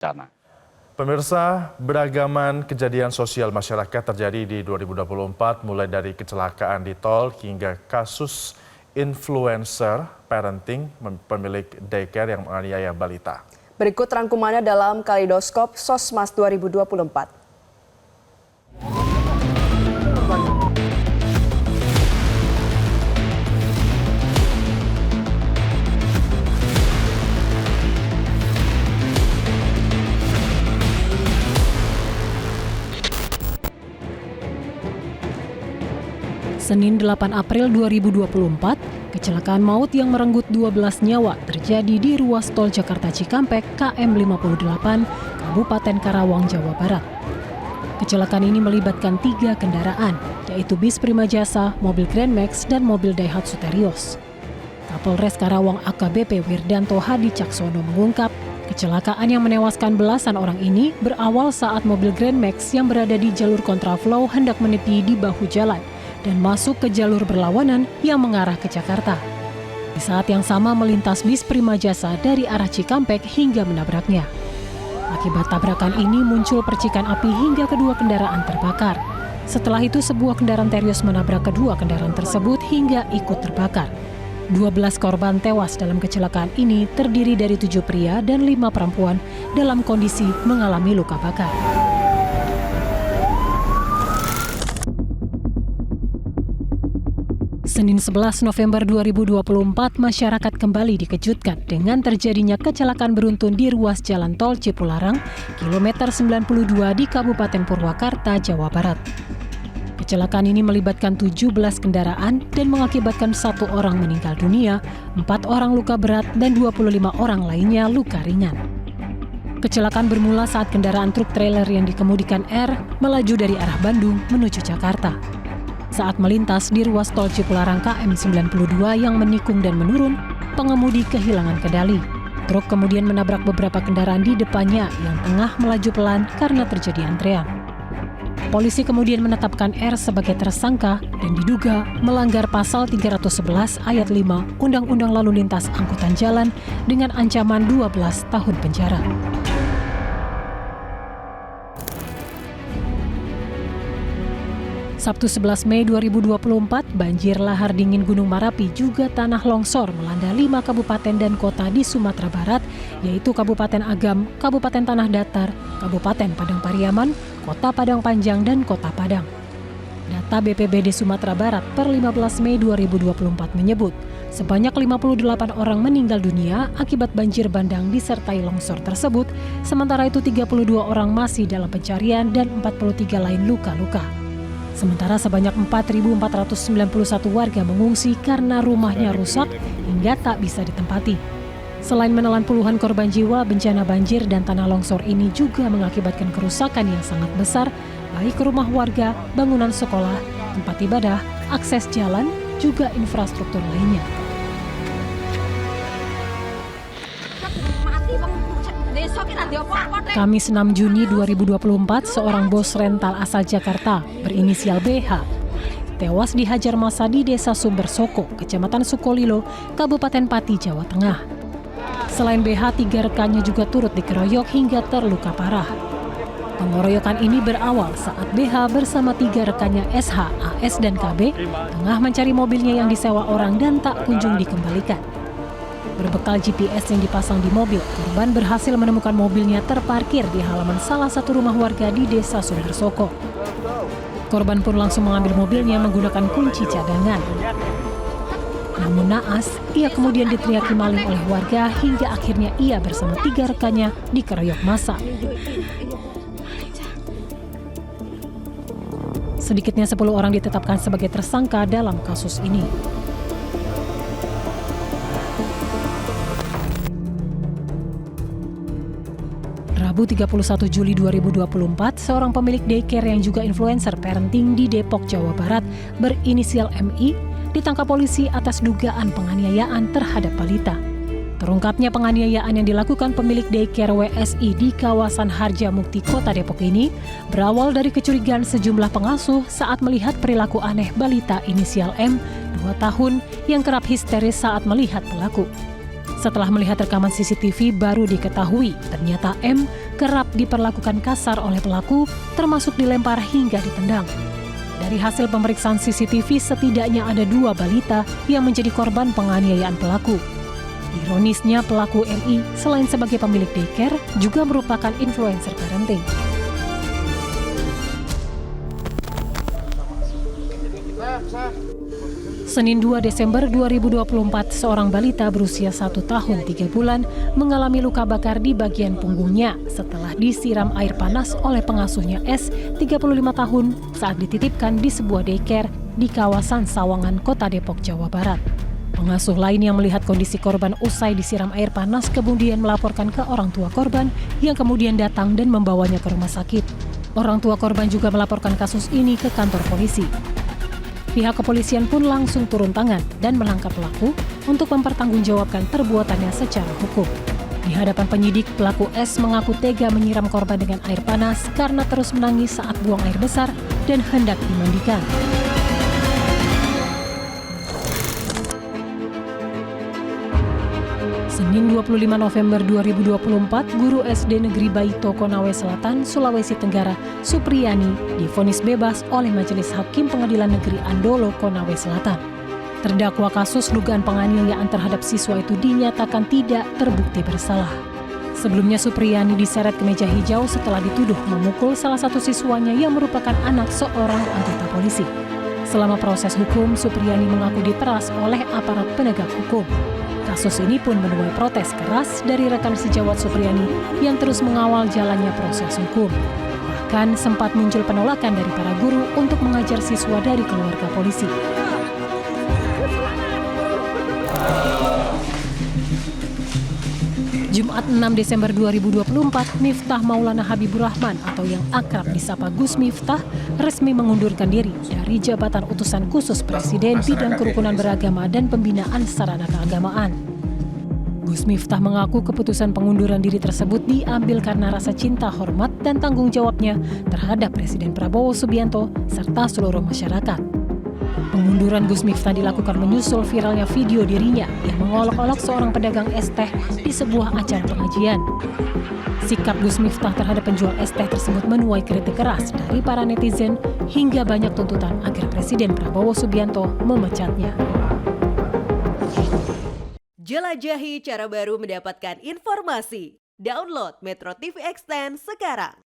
bencana. Pemirsa, beragaman kejadian sosial masyarakat terjadi di 2024 mulai dari kecelakaan di tol hingga kasus influencer parenting pemilik daycare yang menganiaya balita. Berikut rangkumannya dalam Kaleidoskop Sosmas 2024. Senin 8 April 2024, kecelakaan maut yang merenggut 12 nyawa terjadi di ruas tol Jakarta Cikampek KM 58, Kabupaten Karawang, Jawa Barat. Kecelakaan ini melibatkan 3 kendaraan, yaitu bis Prima Jasa, mobil Grand Max, dan mobil Daihatsu Terios. Kapolres Karawang AKBP Wirdanto Hadi Caksono mengungkap, kecelakaan yang menewaskan belasan orang ini berawal saat mobil Grand Max yang berada di jalur kontraflow hendak menepi di bahu jalan dan masuk ke jalur berlawanan yang mengarah ke Jakarta. Di saat yang sama melintas bis Prima Jasa dari arah Cikampek hingga menabraknya. Akibat tabrakan ini muncul percikan api hingga kedua kendaraan terbakar. Setelah itu sebuah kendaraan Terios menabrak kedua kendaraan tersebut hingga ikut terbakar. 12 korban tewas dalam kecelakaan ini terdiri dari 7 pria dan 5 perempuan dalam kondisi mengalami luka bakar. Senin 11 November 2024, masyarakat kembali dikejutkan dengan terjadinya kecelakaan beruntun di ruas jalan tol Cipularang, kilometer 92 di Kabupaten Purwakarta, Jawa Barat. Kecelakaan ini melibatkan 17 kendaraan dan mengakibatkan 1 orang meninggal dunia, 4 orang luka berat, dan 25 orang lainnya luka ringan. Kecelakaan bermula saat kendaraan truk trailer yang dikemudikan R melaju dari arah Bandung menuju Jakarta. Saat melintas di ruas tol Cipularang KM 92 yang menikung dan menurun, pengemudi kehilangan kendali. Truk kemudian menabrak beberapa kendaraan di depannya yang tengah melaju pelan karena terjadi antrean. Polisi kemudian menetapkan R sebagai tersangka dan diduga melanggar pasal 311 ayat 5 Undang-Undang Lalu Lintas Angkutan Jalan dengan ancaman 12 tahun penjara. Sabtu 11 Mei 2024, banjir lahar dingin Gunung Marapi juga tanah longsor melanda 5 kabupaten dan kota di Sumatera Barat, yaitu Kabupaten Agam, Kabupaten Tanah Datar, Kabupaten Padang Pariaman, Kota Padang Panjang, dan Kota Padang. Data BPBD Sumatera Barat per 15 Mei 2024 menyebut, sebanyak 58 orang meninggal dunia akibat banjir bandang disertai longsor tersebut, sementara itu 32 orang masih dalam pencarian dan 43 lain luka-luka. Sementara sebanyak 4.491 warga mengungsi karena rumahnya rusak hingga tak bisa ditempati. Selain menelan puluhan korban jiwa, bencana banjir dan tanah longsor ini juga mengakibatkan kerusakan yang sangat besar, baik rumah warga, bangunan sekolah, tempat ibadah, akses jalan, juga infrastruktur lainnya. Kamis 6 Juni 2024, seorang bos rental asal Jakarta berinisial BH tewas dihajar massa di Desa Sumber Soko, Kecamatan Sukolilo, Kabupaten Pati, Jawa Tengah. Selain BH, 3 rekannya juga turut dikeroyok hingga terluka parah. Pengeroyokan ini berawal saat BH bersama 3 rekannya SH, AS, dan KB tengah mencari mobilnya yang disewa orang dan tak kunjung dikembalikan. Berbekal GPS yang dipasang di mobil, korban berhasil menemukan mobilnya terparkir di halaman salah satu rumah warga di Desa Sumber Soko. Korban pun langsung mengambil mobilnya menggunakan kunci cadangan. Namun naas, ia kemudian diteriaki maling oleh warga hingga akhirnya ia bersama 3 rekannya dikeroyok massa. Sedikitnya 10 orang ditetapkan sebagai tersangka dalam kasus ini. Rabu 31 Juli 2024, seorang pemilik daycare yang juga influencer parenting di Depok, Jawa Barat berinisial MI ditangkap polisi atas dugaan penganiayaan terhadap balita. Terungkapnya penganiayaan yang dilakukan pemilik daycare WSI di kawasan Harjamukti, Kota Depok ini berawal dari kecurigaan sejumlah pengasuh saat melihat perilaku aneh balita inisial M, 2 tahun, yang kerap histeris saat melihat pelaku. Setelah melihat rekaman CCTV, baru diketahui ternyata M kerap diperlakukan kasar oleh pelaku, termasuk dilempar hingga ditendang. Dari hasil pemeriksaan CCTV, setidaknya ada 2 balita yang menjadi korban penganiayaan pelaku. Ironisnya, pelaku MI selain sebagai pemilik daycare juga merupakan influencer parenting. Senin 2 Desember 2024, seorang balita berusia 1 tahun 3 bulan mengalami luka bakar di bagian punggungnya setelah disiram air panas oleh pengasuhnya S, 35 tahun, saat dititipkan di sebuah daycare di kawasan Sawangan, Kota Depok, Jawa Barat. Pengasuh lain yang melihat kondisi korban usai disiram air panas kemudian melaporkan ke orang tua korban yang kemudian datang dan membawanya ke rumah sakit. Orang tua korban juga melaporkan kasus ini ke kantor polisi. Pihak kepolisian pun langsung turun tangan dan menangkap pelaku untuk mempertanggungjawabkan perbuatannya secara hukum. Di hadapan penyidik, pelaku S mengaku tega menyiram korban dengan air panas karena terus menangis saat buang air besar dan hendak dimandikan. Senin 25 November 2024, guru SD Negeri Baito Konawe Selatan, Sulawesi Tenggara, Supriyani, divonis bebas oleh Majelis Hakim Pengadilan Negeri Andolo, Konawe Selatan. Terdakwa kasus dugaan penganiayaan terhadap siswa itu dinyatakan tidak terbukti bersalah. Sebelumnya Supriyani diseret ke meja hijau setelah dituduh memukul salah satu siswanya yang merupakan anak seorang anggota polisi. Selama proses hukum, Supriyani mengaku diperas oleh aparat penegak hukum. Kasus ini pun menuai protes keras dari rekan sejawat Supriyani yang terus mengawal jalannya proses hukum. Bahkan sempat muncul penolakan dari para guru untuk mengajar siswa dari keluarga polisi. Jumat 6 Desember 2024, Miftah Maulana Habibur Rahman atau yang akrab disapa Gus Miftah resmi mengundurkan diri dari jabatan utusan khusus Presiden bidang kerukunan beragama dan pembinaan sarana keagamaan. Gus Miftah mengaku keputusan pengunduran diri tersebut diambil karena rasa cinta, hormat, dan tanggung jawabnya terhadap Presiden Prabowo Subianto serta seluruh masyarakat. Pengunduran Gus Miftah dilakukan menyusul viralnya video dirinya yang mengolok-olok seorang pedagang es teh di sebuah acara pengajian. Sikap Gus Miftah terhadap penjual es teh tersebut menuai kritik keras dari para netizen hingga banyak tuntutan agar Presiden Prabowo Subianto memecatnya. Jelajahi cara baru mendapatkan informasi. Download Metro TV Extend sekarang.